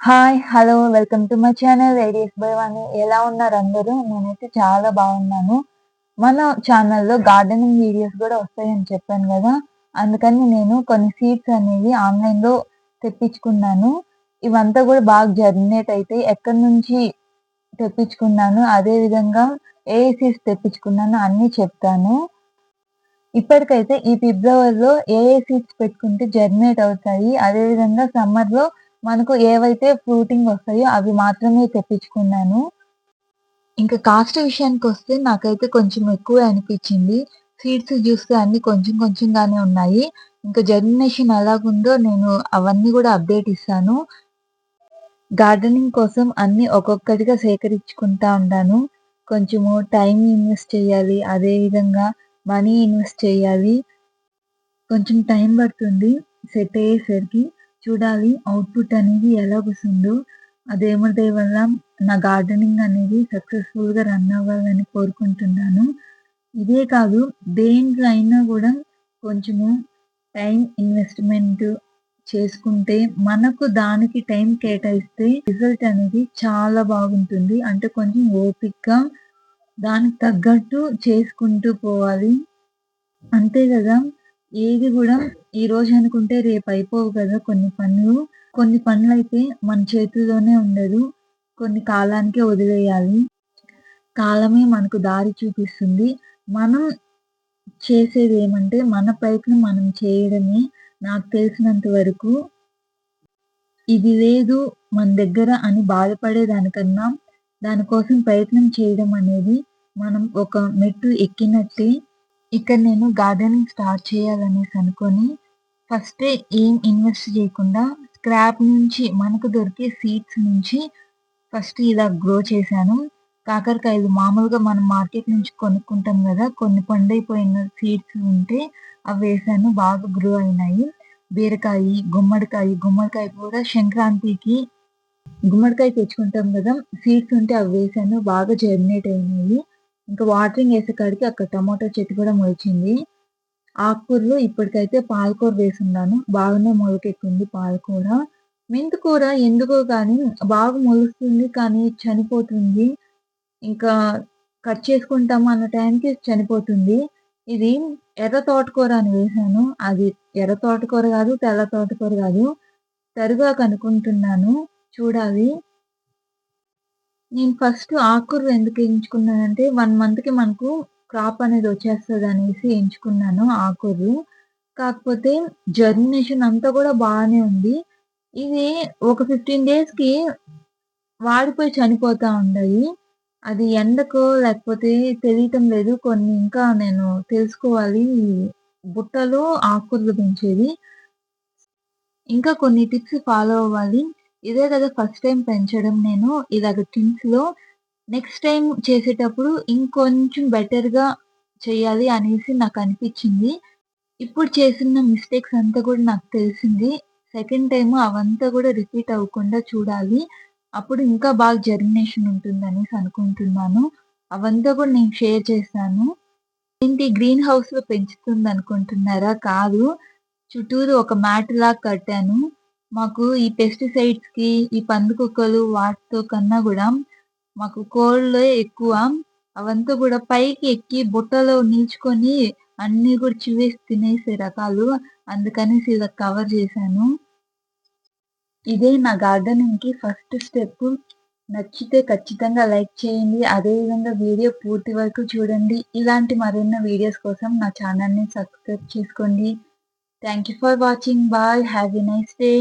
Hi! Hello! Welcome to my channel ideas by Vani. ఎలా ఉన్నారు అందరూ? నేనైతే చాలా బాగున్నాను. మన ఛానల్‌లో గార్డెనింగ్ వీడియోస్ గూడా వస్తాయని చెప్పాను గదా! అందుకని నేను కొన్ని సీడ్స్ అనేవి ఆన్‌లైన్‌లో తెప్పించుకున్నాను. ఇవంతా గూడా బాగా జర్మినేట్ అయితాయి. ఎక్కడి నుంచి తెప్పించుకున్నాను, అదే విధంగా ఏ సీడ్స్ తెప్పించుకున్నానో అన్నీ చెప్తాను. ఇప్పటికైతే ఈ ఫిబ్రవరిలో ఏ సీడ్స్ పెట్టుకుంటే జర్మినేట్ అవుతాయి. అదేవిధంగా సమ్మర్‌లో మనకు ఏవైతే ఫ్రూటింగ్ వస్తాయో అవి మాత్రమే తెప్పించుకున్నాను. ఇంక కాస్ట్ విషయానికొస్తే నాకైతే కొంచెం ఎక్కువే అనిపిచ్చింది. సీడ్స్ చూస్తే అన్నీ కొంచెం కొంచెంగానే ఉన్నాయి. ఇంకా జర్మినేషన్ ఎలాగుందో నేను అవన్నీ గూడా అప్డేట్ ఇస్తాను. గార్డెనింగ్ కోసం అన్నీ ఒక్కొక్కటిగా సేకరించుకుంటా ఉంటాను. కొంచెము టైమ్ ఇన్వెస్ట్ చేయాలి. అదే విధంగా మనీ ఇన్వెస్ట్ చేయాలి. కొంచెం టైం పడుతుంది సెట్ అయ్యేసరికి. చూడాలి అవుట్‌పుట్ అనేది ఎలాగొస్తుందో. ఆ దేవుడి దయ వల్ల నా గార్డెనింగ్ అనేది సక్సెస్‌ఫుల్‌గా రన్ అవ్వాలని కోరుకుంటున్నాను. ఇదే కాదు దేంట్లో అయినా గూడా కొంచెము టైం ఇన్వెస్ట్‌మెంట్ చేసుకుంటే, మనకు దానికి టైం కేటాయిస్తే రిజల్ట్ అనేది చాలా బాగుంటుంది. అంటే కొంచెం ఓపికగా దానికి తగ్గట్టు చేసుకుంటూ పోవాలి. అంతే గదా! ఏది గూడా ఈరోజు అనుకుంటే రేపు అయిపోవు గదా! కొన్ని పనులు. కొన్ని పనులైతే మన చేతుల్లోనే ఉండదు. కొన్ని కాలానికే వదిలేయాలి. కాలమే మనకు దారి చూపిస్తుంది. మనం చేసేదేమంటే మన ప్రయత్నం మనం చేయడమే. నాకు తెలిసినంత వరకు ఇది లేదు మన దగ్గర అని బాధపడేదానికన్నా, దానికోసం ప్రయత్నం చేయడం అనేది మనం ఒక మెట్టు ఎక్కినట్టే. ఇక్కడ నేను గార్డెనింగ్ స్టార్ట్ చేయాలనేసి అనుకోని, ఫస్టే ఏం ఇన్వెస్ట్ చేయకుండా స్క్రాప్ నుంచి మనకు దొరికే సీడ్స్ నుంచి ఫస్ట్ ఇలా గ్రో చేశాను. కాకరకాయలు మామూలుగా మనం మార్కెట్ నుంచి కొనుక్కుంటాం గదా! కొన్ని పండైపోయిన సీడ్స్ ఉంటే అవేశాను. బాగా గ్రో అయినాయి. బీరకాయి, గుమ్మడికాయ కూడా సంక్రాంతికి గుమ్మడికాయ తెచ్చుకుంటాం గదా! సీడ్స్ ఉంటే అవి వేశాను. బాగా జర్మినేట్ అయినాయి. ఇంకా వాటరింగ్ ఏసే కాడికి అక్కడ టమాటో చెట్టు కూడా మొలిచింది. ఆకుకూరలు ఇప్పటికైతే పాలకూర వేసున్నాను. బాగానే మొలకెత్తింది పాలకూర. మెంతికూర ఎందుకో గానీ బాగా మొలుస్తుంది కానీ చనిపోతుంది. ఇంకా కట్ చేసుకుంటాము అన్న టైంకి చనిపోతుంది. ఇది ఎర్ర తోటకూర అని వేశాను. అది ఎర్ర తోటకూర గాదు, తెల్ల తోటకూర గాదు. తరుగాకనుకుంటున్నాను. చూడాలి. నేను ఫస్ట్ ఆకుకూరలు ఎందుకు ఎంచుకున్నానంటే 1 మంత్‌కి మనకు క్రాప్ అనేది వచ్చేస్తదనేసి ఎంచుకున్నాను ఆకుకూరలు. కాకపోతే జర్మినేషన్ అంతా గూడా బానే ఉంది. ఇవి ఒక 15 డేస్‌కి వాడిపోయి చనిపోతా ఉండాయి. అది ఎండకో లేకపోతే తెలియటం లేదు. కొన్ని ఇంకా నేను తెలుసుకోవాలి. బుట్టలో ఆకుకూరలు పెంచేది. ఇంకా కొన్ని టిప్స్ ఫాలో అవ్వాలి. ఇదే కదా ఫస్ట్ టైమ్ పెంచడం నేను ఇలాగ టిన్స్‌లో. నెక్స్ట్ టైమ్ చేసేటప్పుడు ఇంకొంచెం బెటర్‌గా చేయాలి అనేసి నాకనిపిచ్చింది. ఇప్పుడు చేసిన మిస్టేక్స్ అంతా కూడా నాకు తెలిసింది. సెకండ్ టైమ్ అవంతా కూడా రిపీట్ అవ్వకుండా చూడాలి. అప్పుడు ఇంకా బాగా జర్మినేషన్ ఉంటుందనేసి అనుకుంటున్నాను. అవంతా కూడా నేను షేర్ చేశాను. ఏంటి గ్రీన్ హౌస్‌లో పెంచుతుందనుకుంటున్నారా? కాదు. చుట్టూరు ఒక మ్యాట్‌లాగా కట్టాను. మాకు ఈ పెస్టిసైడ్స్‌కి, ఈ పందికొక్కలు వాటితో కన్నా గూడా మాకు కోళ్ళే ఎక్కువ. అవంతా గూడా పైకి ఎక్కి బుట్టలో నిల్చుకొని అన్నీ గూడా చివేసి తినేసే రకాలు. అందుకనేసి ఇలా కవర్ జేశాను. ఇదే నా గార్డెనింగ్‌కి ఫస్ట్ స్టెప్పు. నచ్చితే ఖచ్చితంగా లైక్ చేయండి. అదేవిధంగా వీడియో పూర్తి వరకు చూడండి. ఇలాంటి మరెన్నో వీడియోస్ కోసం నా ఛానెల్‌ని సబ్స్క్రైబ్ చేసుకోండి. Thank you for watching. Bye. Have a nice day.